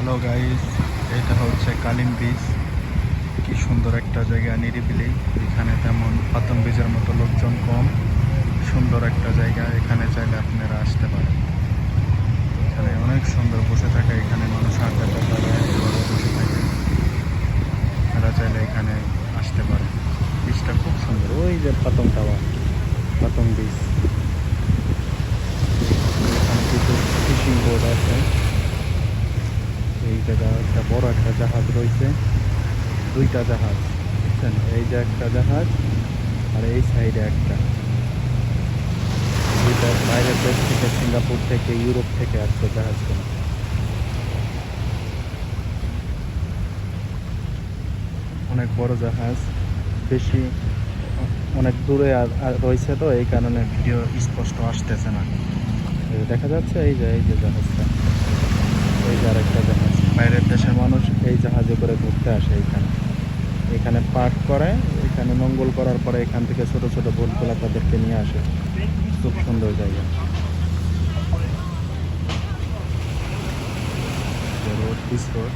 Hello guys, এটা হচ্ছে Kalim beech. কি সুন্দর একটা জায়গা, নিরিবিলি। এখানে তেমন পাতং বীজের মতো লোকজন কম। সুন্দর একটা জায়গা, এখানে চাইলে আপনারা আসতে পারেন। এখানে অনেক সুন্দর বসে থাকে, এখানে মানুষ আড্ডা টাড্ডা দেয়, এভাবে বসে থাকে। আপনারা চাইলে এখানে আসতে পারেন। বীজটা খুব সুন্দর। ওই যে পাতং টাওয়ার, পাতং বীজ। এখানে কিছু ফিশিং বোট আছে। এই জায়গা একটা বড় একটা জাহাজ রয়েছে, দুইটা জাহাজ, বুঝছেন? এই যে একটা জাহাজ আর এই সাইডে একটা। দুইটা বাইরের দেশ থেকে, সিঙ্গাপুর থেকে, ইউরোপ থেকে আসছে জাহাজগুলো। অনেক বড় জাহাজ, বেশি অনেক দূরে আর রয়েছে, তো এই কারণে ভিডিও স্পষ্ট আসতেছে না। এই যে দেখা যাচ্ছে, এই যে জাহাজটা, এই যে আরেকটা জাহাজ। বাইরের দেশের মানুষ এই জাহাজে করে ঘুরতে আসে। এখানে পার্ক করে, এখানে নোঙ্গল করার পরে এখান থেকে ছোট ছোট বোটগুলা তাদেরকে নিয়ে আসে। খুব সুন্দর জায়গা। Road, beach road.